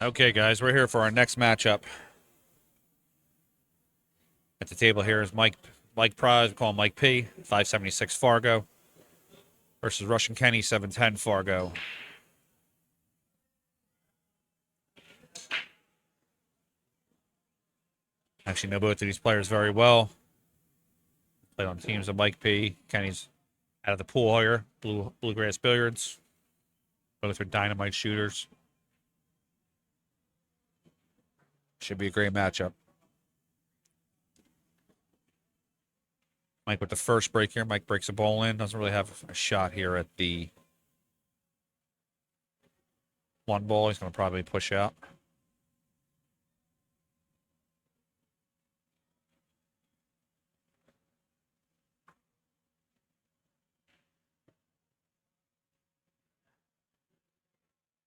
Okay, guys, we're here for our next matchup. At the table here is Mike Praz, we call him Mike P, 576 Fargo, versus Russian Kenny, 710 Fargo. Actually know both of these players very well. Played on teams of Mike P. Kenny's out of the pool here, Bluegrass Billiards. Both are dynamite shooters. Should be a great matchup. Mike with the first break here. Mike breaks a ball in. Doesn't really have a shot here at the one ball. He's going to probably push out.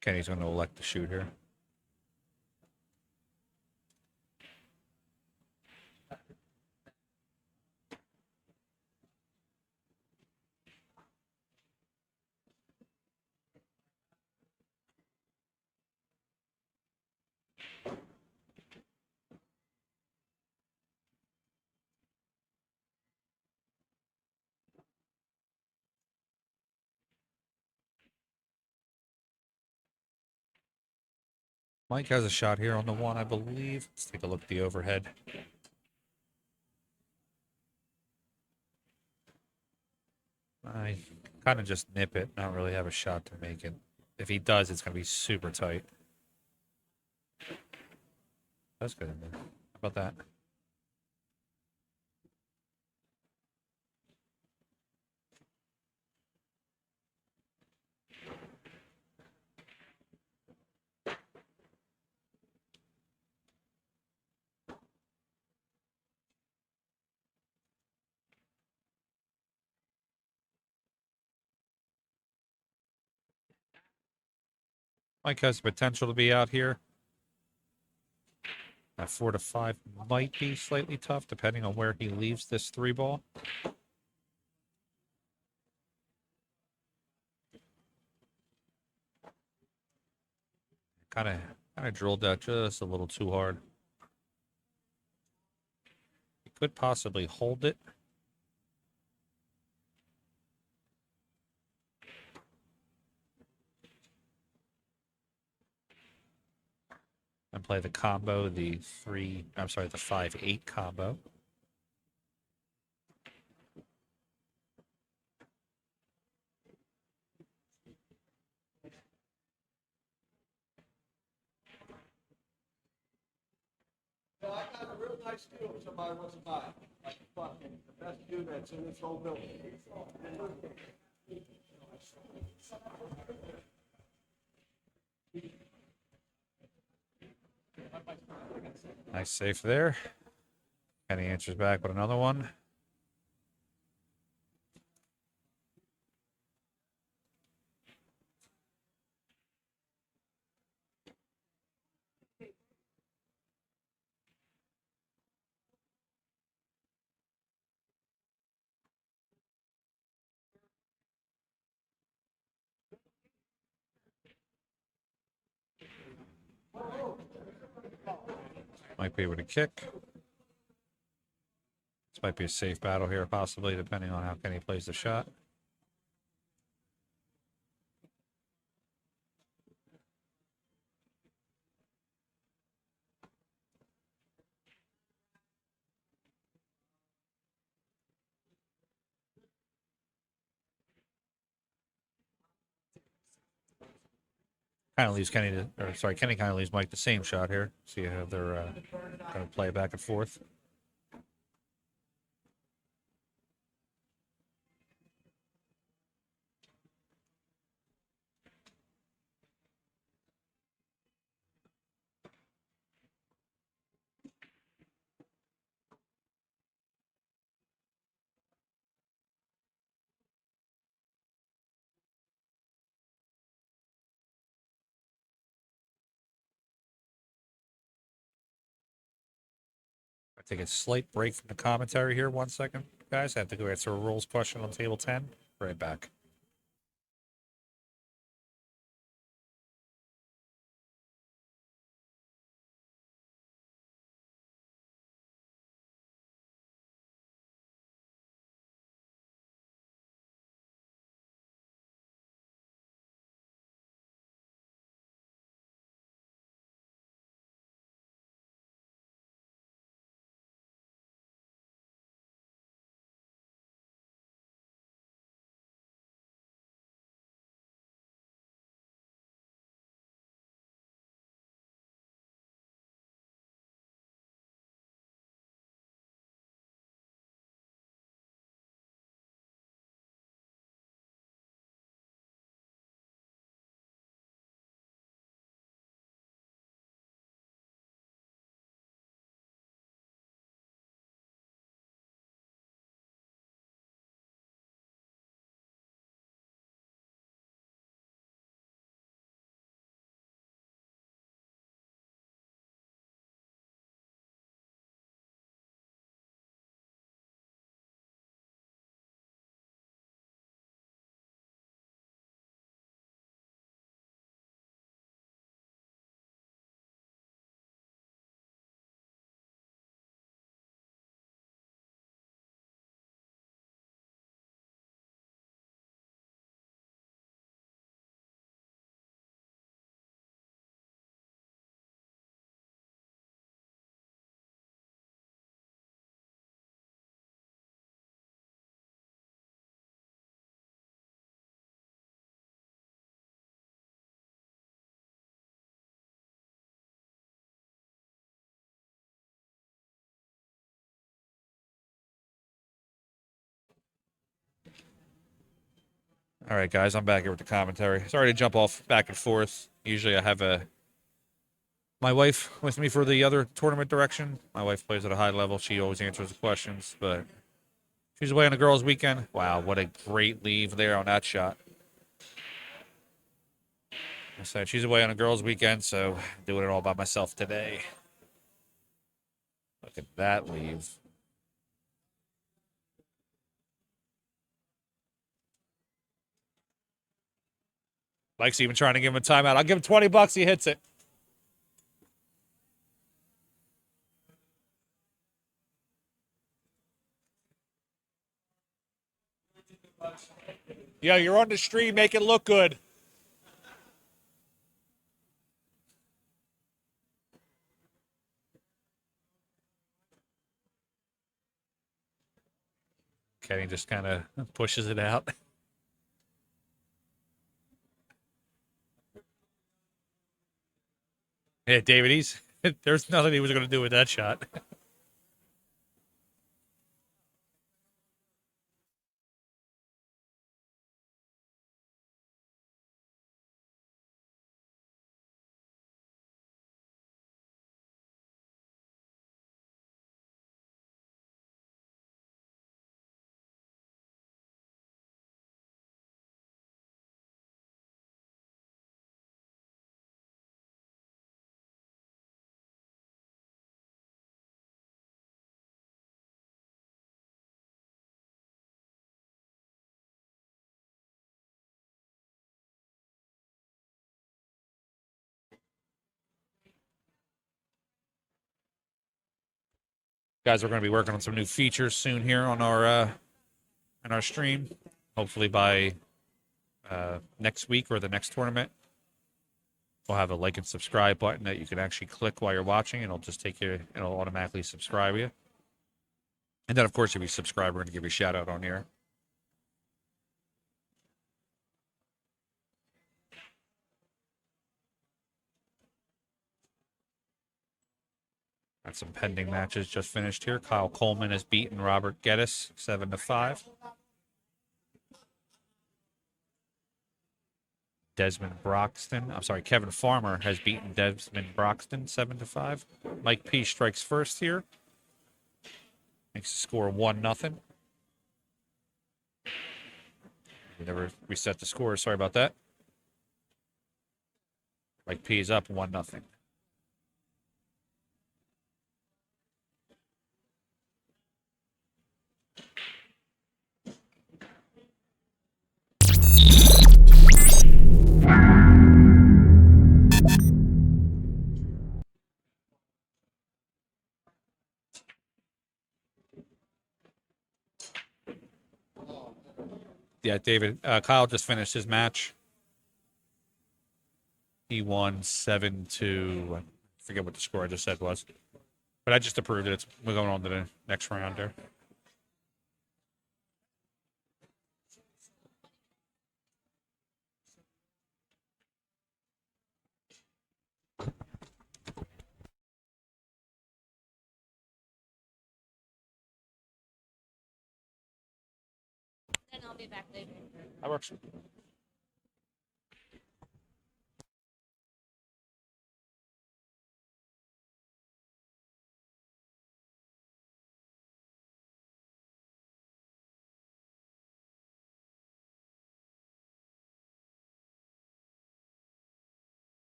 Kenny's going to elect to shoot here. Mike has a shot here on the one, I believe. Let's take a look at the overhead. I kind of just nip it. Not really have a shot to make it. If he does, it's going to be super tight. That's good in there. How about that? Mike has the potential to be out here. That 4 to 5 might be slightly tough, depending on where he leaves this three ball. Kind of drilled that just a little too hard. He could possibly hold it. And play the combo, the 5-8 combo. I got a real nice deal if somebody wants to buy it. Like fucking the best dude that's in this whole building. Nice safe there. And he answers back with another one. Might be able to kick. This might be a safe battle here, possibly, depending on how Kenny plays the shot. Kind of leaves Kenny, Kenny kind of leaves Mike the same shot here. See how they're going to play back and forth. I take a slight break from the commentary here. 1 second, guys. I have to go answer a rules question on table 10. Right back. All right, guys, I'm back here with the commentary. Sorry to jump off back and forth. Usually I have my wife with me for the other tournament direction. My wife plays at a high level. She always answers the questions, but she's away on a girls' weekend. Wow, what a great leave there on that shot. I said she's away on a girls' weekend, so doing it all by myself today. Look at that leave. Mike's even trying to give him a timeout. I'll give him $20. He hits it. Yeah, you're on the stream. Make it look good. Kenny just kind of pushes it out. Yeah, David, there's nothing he was going to do with that shot. Guys, we're going to be working on some new features soon here on our stream. Hopefully by next week or the next tournament, we'll have a like and subscribe button that you can actually click while you're watching. It'll just take you. It'll automatically subscribe you. And then, of course, if you subscribe, we're going to give you a shout out on here. Got some pending matches just finished here. Kyle Coleman has beaten Robert Geddes 7-5. Kevin Farmer has beaten Desmond Broxton 7-5. Mike P strikes first here. Makes the score 1-0. We never reset the score. Sorry about that. Mike P is up 1-0. Yeah, David. Kyle just finished his match. He won 7-2. I forget what the score I just said was. But I just approved it. We're going on to the next round there. Then I'll be back later. That works.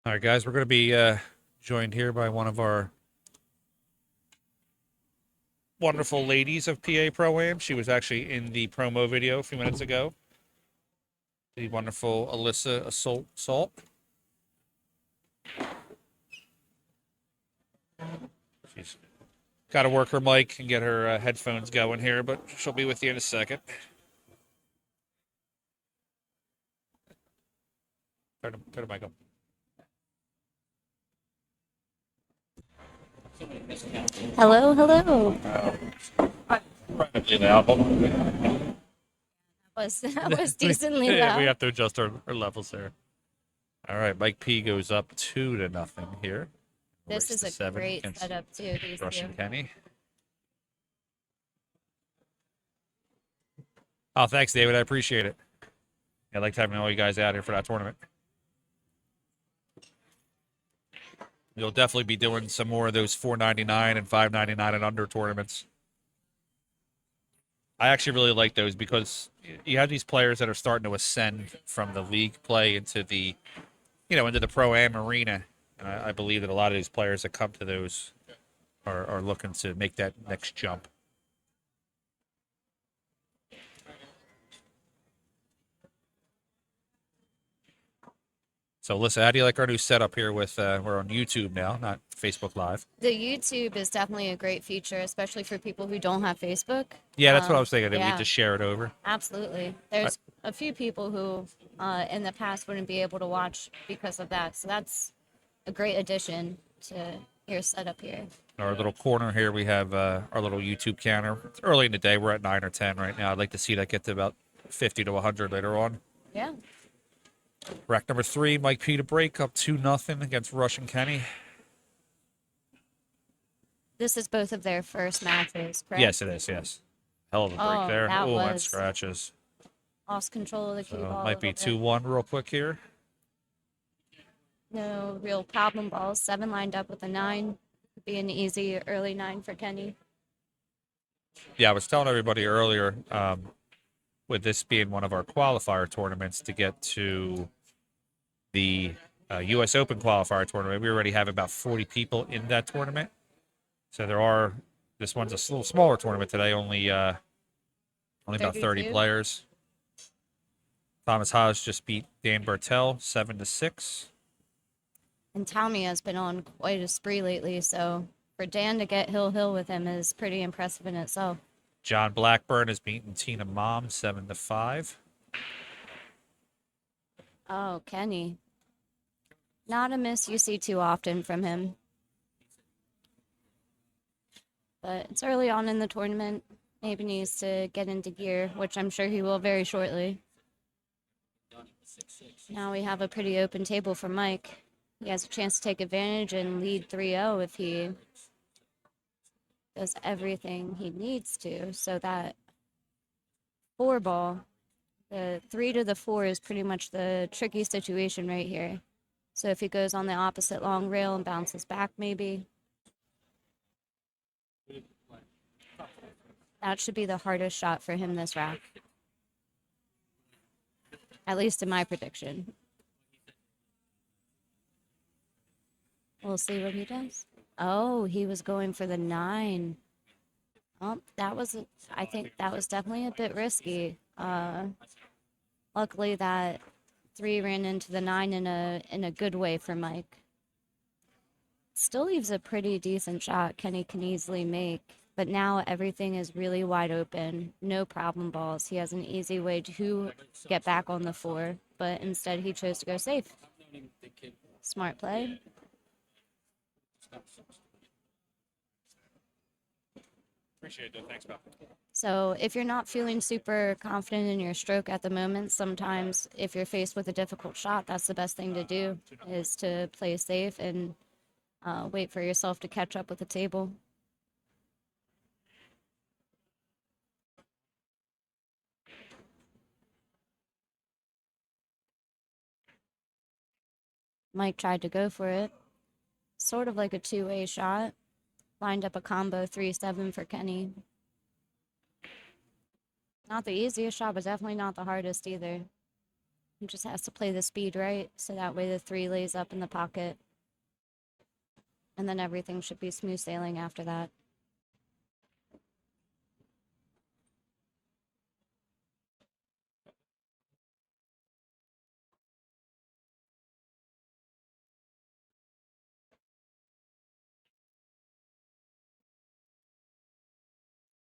All right, guys, we're going to be joined here by one of our wonderful ladies of PA Pro-Am. She was actually in the promo video a few minutes ago. The wonderful Alyssa Salt. She's got to work her mic and get her headphones going here, but she'll be with you in a second. Turn the mic up. Hello, hello. Incredibly loud. Hold on. That was decently Yeah, we loud. have to adjust our levels there. All right, Mike P goes up 2-0 here. This Race is to a 7 great against setup too. These Rush two. and Kenny. Oh, thanks, David. I appreciate it. I liked having all you guys out here for that tournament. You'll definitely be doing some more of those $4.99 and $5.99 and under tournaments. I actually really like those because you have these players that are starting to ascend from the league play into the, into the pro-am arena. And I believe that a lot of these players that come to those are looking to make that next jump. So, Alyssa, how do you like our new setup here with, we're on YouTube now, not Facebook Live? The YouTube is definitely a great feature, especially for people who don't have Facebook. Yeah, that's what I was thinking. That we Yeah, just share it over. absolutely. There's a few people who in the past wouldn't be able to watch because of that. So that's a great addition to your setup here. Our little corner here, we have our little YouTube counter. It's early in the day. We're at 9 or 10 right now. I'd like to see that get to about 50 to 100 later on. Yeah. Rack number 3, Mike P to break, up 2-0 against Rush and Kenny. This is both of their first matches, correct? Yes, it is, yes. Hell of a break there. That Oh, and was scratches. lost control of the cue So ball. it might be 2-1 real quick here. No real problem balls. 7 lined up with a 9. Could be an easy early 9 for Kenny. Yeah, I was telling everybody earlier, with this being one of our qualifier tournaments to get to the U.S. Open qualifier tournament, we already have about 40 people in that tournament. So this one's a little smaller tournament today, only about 30 players. Thomas Haas just beat Dan Bertel 7-6. And Tommy has been on quite a spree lately, so for Dan to get hill with him is pretty impressive in itself. John Blackburn has beaten Tina Mom 7-5. Oh, Kenny. Not a miss you see too often from him. But it's early on in the tournament. Maybe needs to get into gear, which I'm sure he will very shortly. Now we have a pretty open table for Mike. He has a chance to take advantage and lead 3-0 if he does everything he needs to. So that 4 ball, the 3 to the 4 is pretty much the tricky situation right here. So if he goes on the opposite long rail and bounces back maybe, that should be the hardest shot for him this rack. At least in my prediction. We'll see what he does. Oh, he was going for the 9. Oh, I think that was definitely a bit risky. Luckily that 3 ran into the 9 in a good way for Mike. Still leaves a pretty decent shot Kenny can easily make, but now everything is really wide open. No problem balls. He has an easy way to get back on the 4, but instead he chose to go safe. Smart play. Appreciate it. Thanks, Bob. So if you're not feeling super confident in your stroke at the moment, sometimes if you're faced with a difficult shot, that's the best thing to do, is to play safe and wait for yourself to catch up with the table. Mike tried to go for it. Sort of like a 2-way shot. Lined up a combo 3-7 for Kenny. Not the easiest shot, but definitely not the hardest either. He just has to play the speed right, so that way the 3 lays up in the pocket. And then everything should be smooth sailing after that.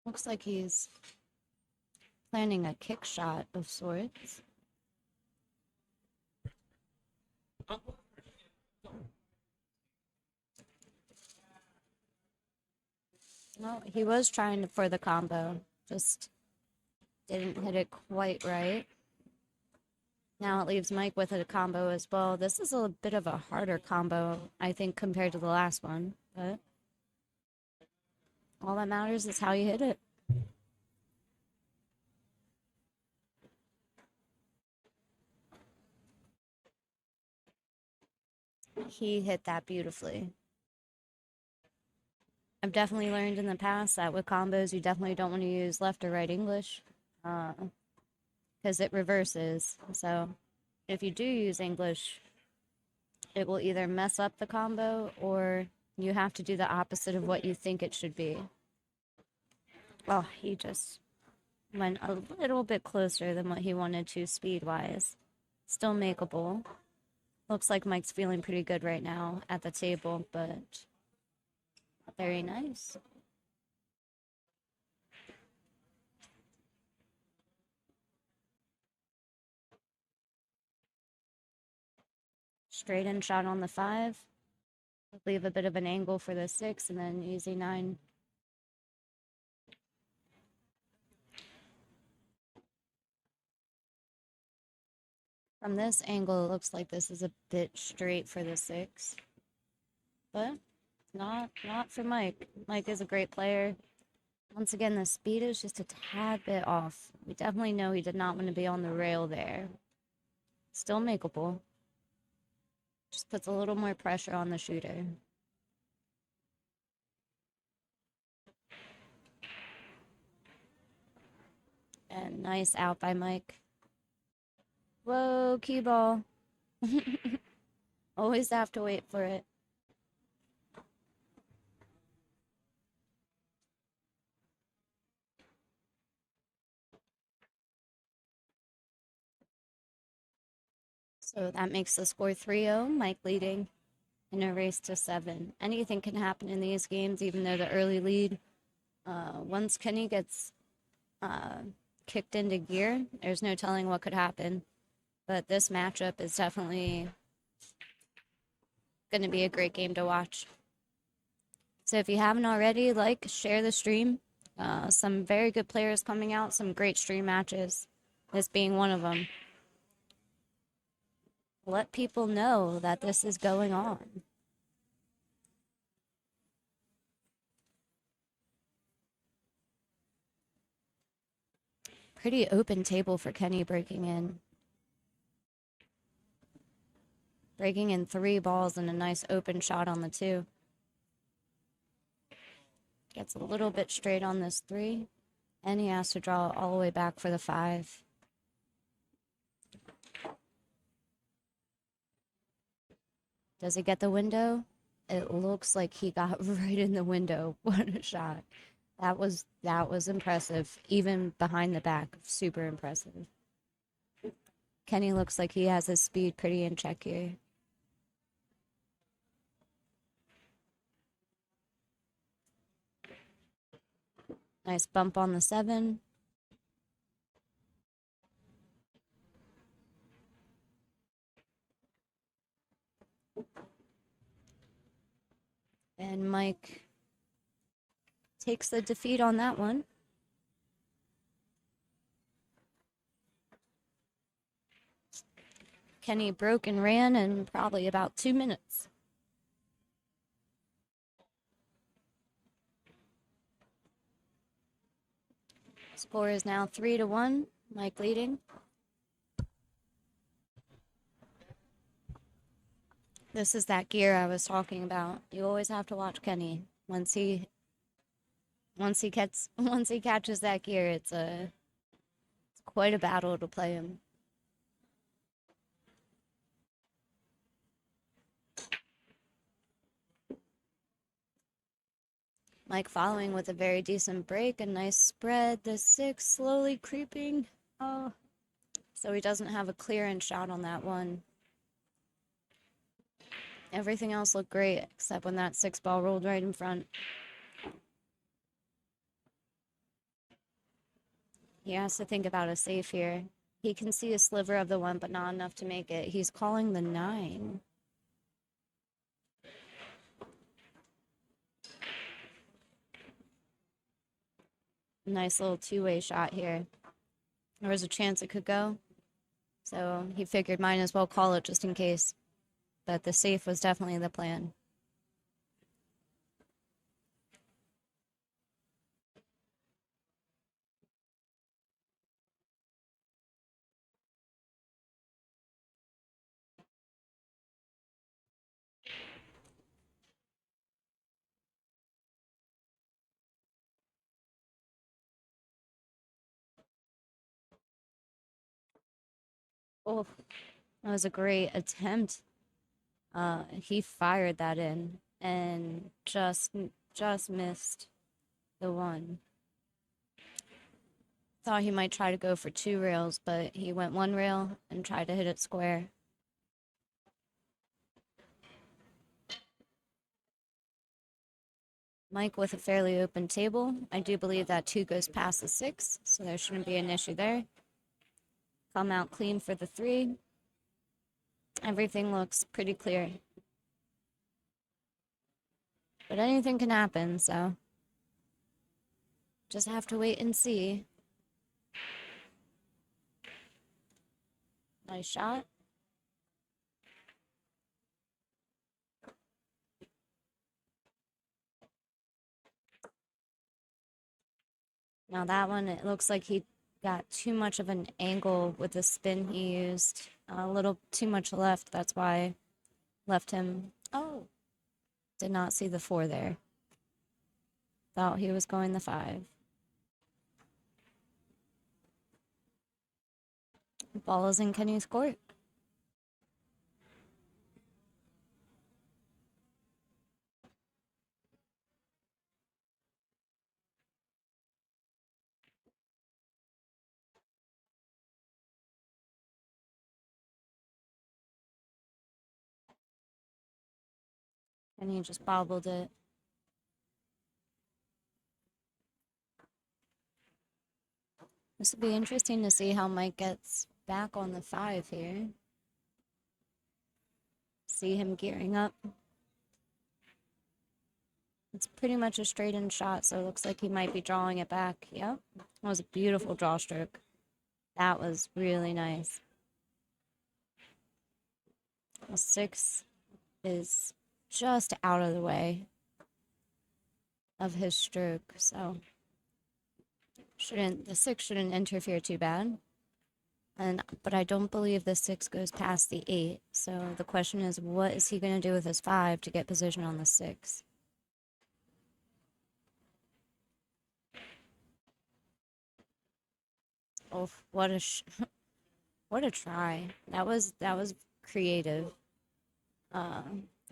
Looks like he's planning a kick shot of sorts. Well, he was trying for the combo, just didn't hit it quite right. Now it leaves Mike with a combo as well. This is a bit of a harder combo, I think, compared to the last one, but all that matters is how you hit it. He hit that beautifully. I've definitely learned in the past that with combos, you definitely don't want to use left or right English because it reverses. So if you do use English, it will either mess up the combo or you have to do the opposite of what you think it should be. Oh, he just went a little bit closer than what he wanted to speed-wise. Still makeable. Looks like Mike's feeling pretty good right now at the table, but very nice. Straight in shot on the 5. Leave a bit of an angle for the 6 and then easy 9. From this angle, it looks like this is a bit straight for the 6. But not for Mike. Mike is a great player. Once again, the speed is just a tad bit off. We definitely know he did not want to be on the rail there. Still makeable. Just puts a little more pressure on the shooter. And nice out by Mike. Whoa, key ball. Always have to wait for it. So that makes the score 3-0. Mike leading in a race to 7. Anything can happen in these games, even though the early lead. Once Kenny gets kicked into gear, there's no telling what could happen. But this matchup is definitely going to be a great game to watch. So if you haven't already, share the stream. Some very good players coming out, some great stream matches, this being one of them. Let people know that this is going on. Pretty open table for Kenny breaking in. Breaking in 3 balls and a nice open shot on the 2. Gets a little bit straight on this 3. And he has to draw all the way back for the 5. Does he get the window? It looks like he got right in the window. What a shot. That was impressive. Even behind the back, super impressive. Kenny looks like he has his speed pretty in check here. Nice bump on the 7. And Mike takes the defeat on that one. Kenny broke and ran in probably about 2 minutes. Score is now 3-1. Mike leading. This is that gear I was talking about. You always have to watch Kenny. Once he catches that gear, it's quite a battle to play him. Mike following with a very decent break, a nice spread. The 6 slowly creeping. Oh, so he doesn't have a clearance shot on that one. Everything else looked great, except when that 6 ball rolled right in front. He has to think about a save here. He can see a sliver of the 1, but not enough to make it. He's calling the 9. nice little two-way shot here. There was a chance it could go, so he figured might as well call it just in case. But the safe was definitely the plan. Oh, that was a great attempt. He fired that in and just missed the one. Thought he might try to go for 2 rails, but he went 1 rail and tried to hit it square. Mike with a fairly open table. I do believe that 2 goes past the 6, so there shouldn't be an issue there. Come out clean for the 3. Everything looks pretty clear. But anything can happen, so just have to wait and see. Nice shot. Now that one, it looks like he got too much of an angle with the spin he used. A little too much left, that's why left him. Oh, did not see the 4 there. Thought he was going the 5. Ball is in Kenny's court. And he just bobbled it. This will be interesting to see how Mike gets back on the 5 here. See him gearing up. It's pretty much a straight-in shot, so it looks like he might be drawing it back. Yep, that was a beautiful draw stroke. That was really nice. The 6 is just out of the way of his stroke, so the 6 shouldn't interfere too bad. But I don't believe the 6 goes past the 8. So the question is, what is he going to do with his 5 to get position on the 6? Oh, what a what a try! That was creative.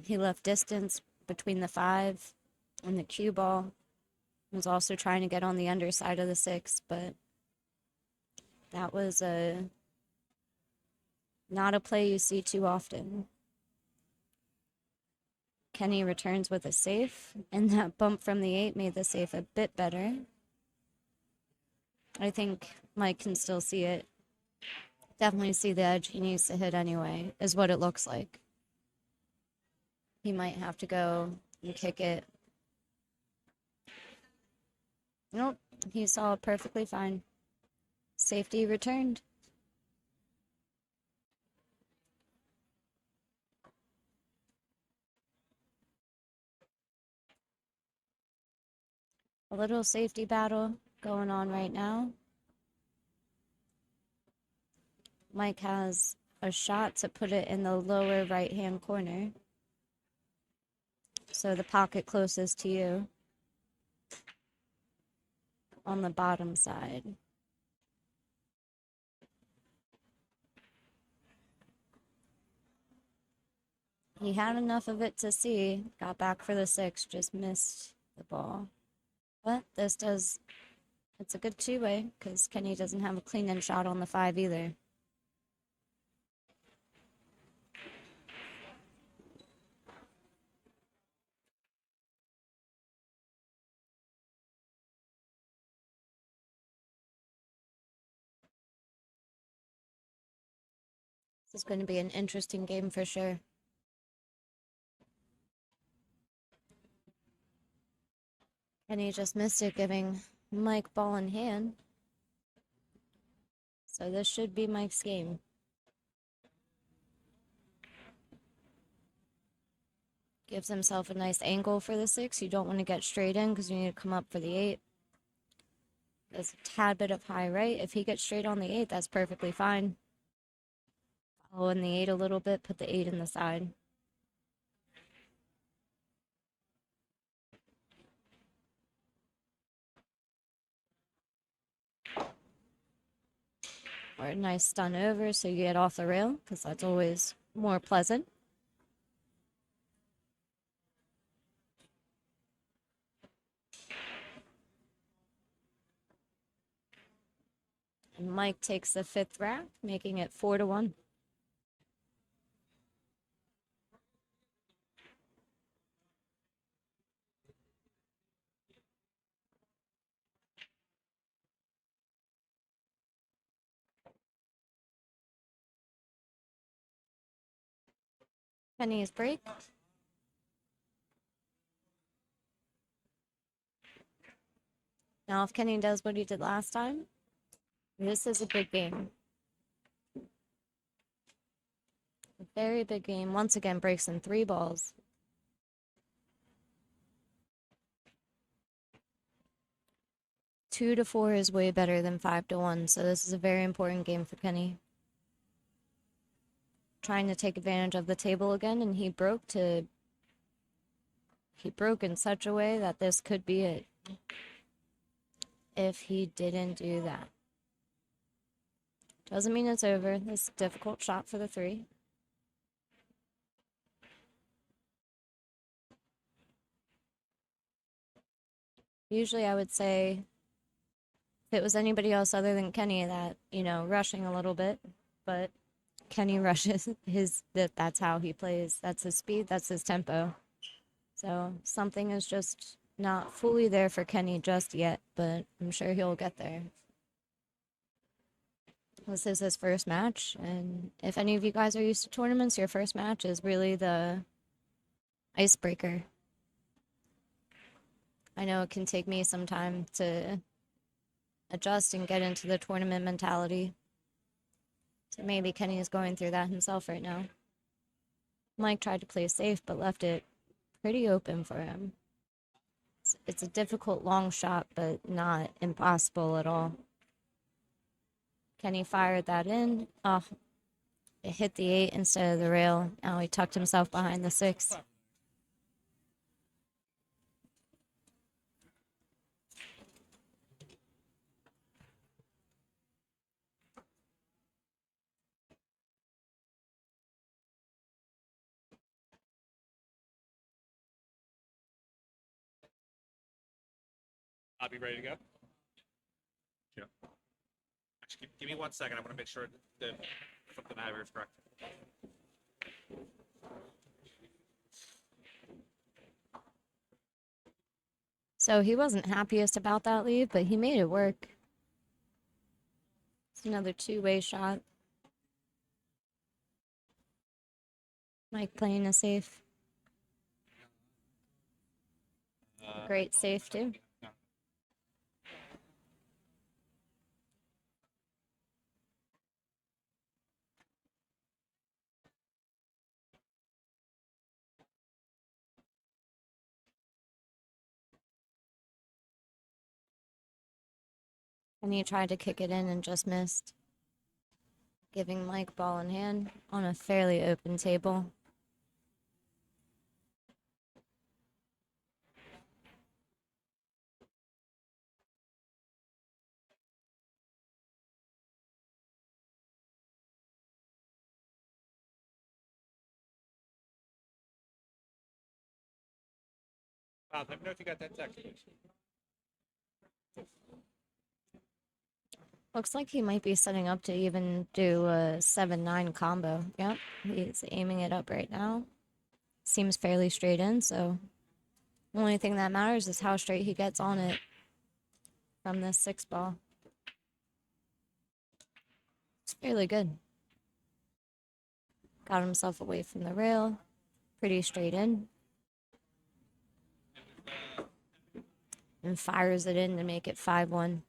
He left distance between the 5 and the cue ball. Was also trying to get on the underside of the 6, but that was not a play you see too often. Kenny returns with a safe, and that bump from the 8 made the safe a bit better. I think Mike can still see it. Definitely see the edge he needs to hit anyway, is what it looks like. He might have to go and kick it. Nope, he saw it perfectly fine. Safety returned. A little safety battle going on right now. Mike has a shot to put it in the lower right-hand corner. So the pocket closest to you on the bottom side. He had enough of it to see, got back for the 6, just missed the ball. But it's a good 2-way, because Kenny doesn't have a clean-in shot on the 5 either. This is going to be an interesting game for sure. Kenny just missed it, giving Mike ball in hand. So this should be Mike's game. Gives himself a nice angle for the 6. You don't want to get straight in because you need to come up for the 8. There's a tad bit of high right. If he gets straight on the 8, that's perfectly fine. Follow in the 8 a little bit, put the 8 in the side. Or a nice stun over so you get off the rail, because that's always more pleasant. And Mike takes the 5th rack, making it 4-1. Kenny's break. Now if Kenny does what he did last time, this is a big game. A very big game. Once again, breaks in 3 balls. Two to 4 is way better than 5-1, so this is a very important game for Kenny. Trying to take advantage of the table again, and he broke in such a way that this could be it. If he didn't do that. Doesn't mean it's over. This is a difficult shot for the 3. Usually I would say if it was anybody else other than Kenny that, rushing a little bit, but Kenny rushes that's how he plays. That's his speed, that's his tempo. So something is just not fully there for Kenny just yet, but I'm sure he'll get there. This is his first match, and if any of you guys are used to tournaments, your first match is really the icebreaker. I know it can take me some time to adjust and get into the tournament mentality. So maybe Kenny is going through that himself right now. Mike tried to play safe, but left it pretty open for him. It's a difficult long shot, but not impossible at all. Kenny fired that in. Oh, it hit the 8 instead of the rail. Now he tucked himself behind the 6. I'll be ready to go. Yeah. Actually, give me 1 second. I want to make sure that something I have is correct. So he wasn't happiest about that leave, but he made it work. It's another two-way shot. Mike playing a safe. Great safe, too. And he tried to kick it in and just missed. Giving Mike ball in hand on a fairly open table. Let me know if you got that text. Looks like he might be setting up to even do a 7-9 combo. Yep, he's aiming it up right now. Seems fairly straight in, so the only thing that matters is how straight he gets on it from this 6 ball. It's fairly good. Got himself away from the rail. Pretty straight in. and fires it in to make it 5-1.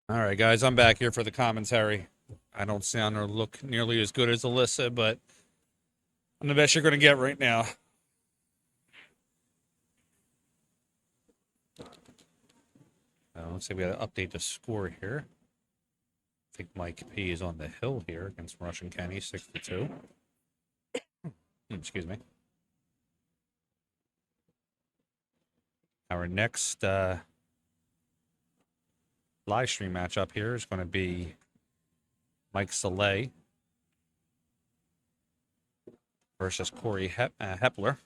All right, guys, I'm back here for the commentary. I don't sound or look nearly as good as Alyssa, but I'm the best you're going to get right now. Let's see, we got to update the score here. I think Mike P is on the hill here against Russian Kenny, 6-2. Excuse me. Our next live stream matchup here is going to be Mike Soleil versus Corey Hepler.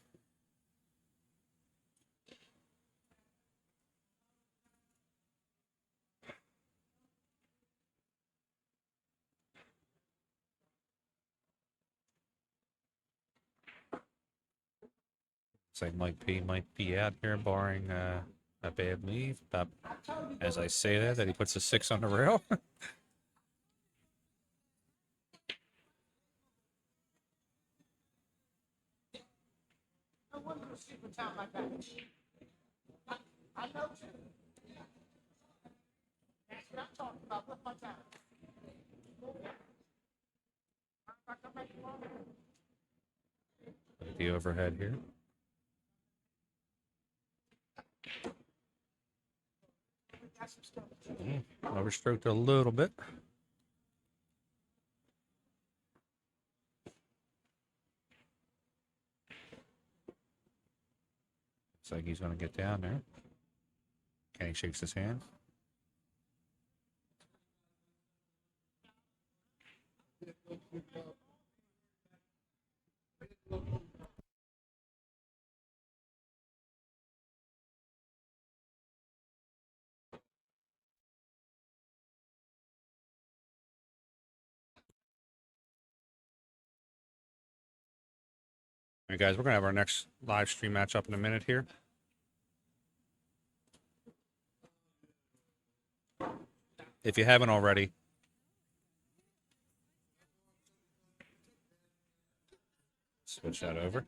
Say Mike P might be out here, barring a bad leave. But as I say that he puts a 6 on the rail. The overhead here. Overstroked a little bit. Looks like he's going to get down there. Kenny shakes his hand. All right, guys, we're going to have our next live stream match up in a minute here. If you haven't already, switch that over.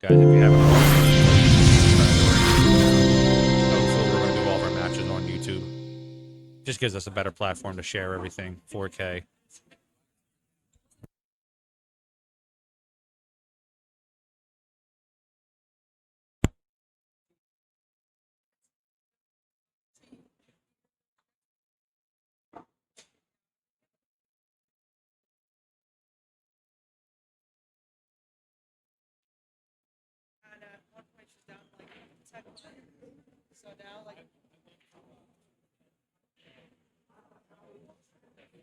Guys, if you haven't already, we're going to do all of our matches on YouTube. Just gives us a better platform to share everything, 4K.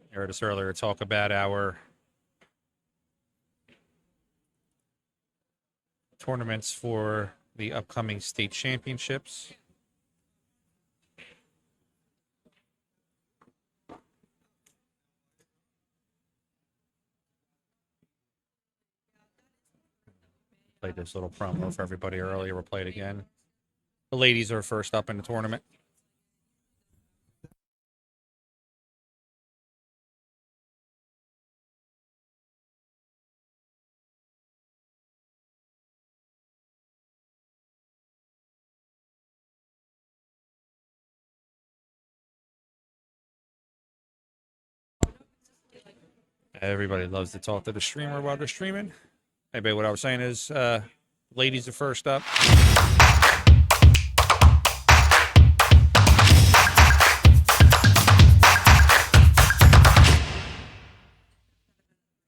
I heard us earlier talk about our tournaments for the upcoming state championships. Played this little promo for everybody earlier. We'll play it again. The ladies are first up in the tournament. Everybody loves to talk to the streamer while they're streaming. Anyway, what I was saying is, ladies are first up.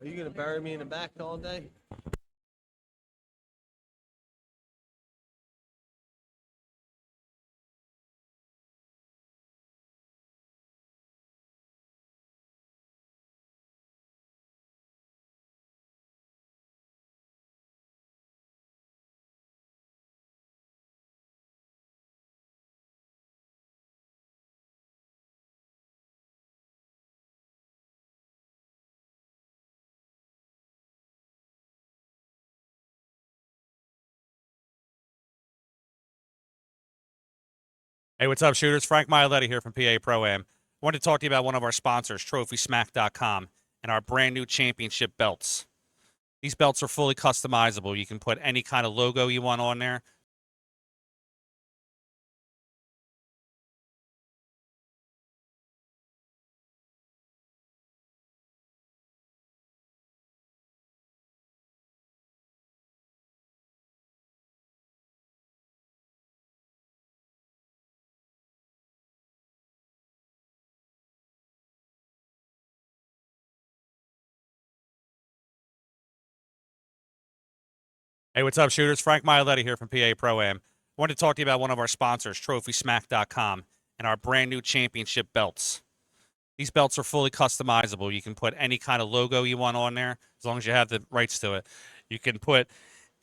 Are you gonna bury me in the back all day? Hey, what's up, shooters? Frank Maialetti here from PA Pro-Am. I wanted to talk to you about one of our sponsors, TrophySmack.com, and our brand new championship belts. These belts are fully customizable. You can put any kind of logo you want on there. Hey, what's up, shooters? Frank Maialetti here from PA Pro-Am. I wanted to talk to you about one of our sponsors, TrophySmack.com, and our brand new championship belts. These belts are fully customizable. You can put any kind of logo you want on there, as long as you have the rights to it. You can put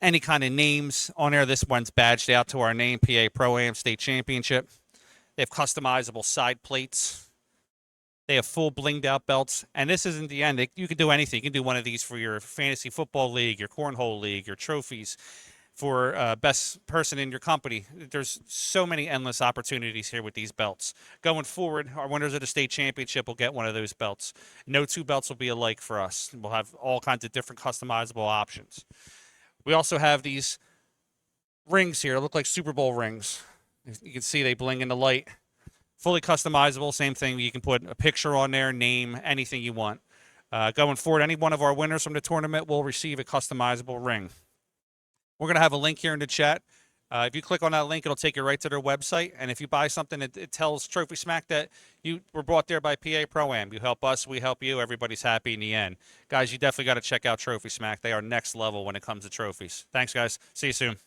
any kind of names on there. This one's badged out to our name, PA Pro-Am State Championship. They have customizable side plates. They have full blinged out belts, and this isn't the end. You can do anything. You can do one of these for your fantasy football league, your cornhole league, your trophies, for best person in your company. There's so many endless opportunities here with these belts. Going forward, our winners of the state championship will get one of those belts. No two belts will be alike for us. We'll have all kinds of different customizable options. We also have these rings here. They look like Super Bowl rings. You can see they bling in the light. Fully customizable, same thing. You can put a picture on there, name, anything you want. Going forward, any one of our winners from the tournament will receive a customizable ring. We're going to have a link here in the chat. If you click on that link, it'll take you right to their website. And if you buy something, it tells Trophy Smack that you were brought there by PA Pro-Am. You help us, we help you. Everybody's happy in the end. Guys, you definitely got to check out Trophy Smack. They are next level when it comes to trophies. Thanks, guys. See you soon.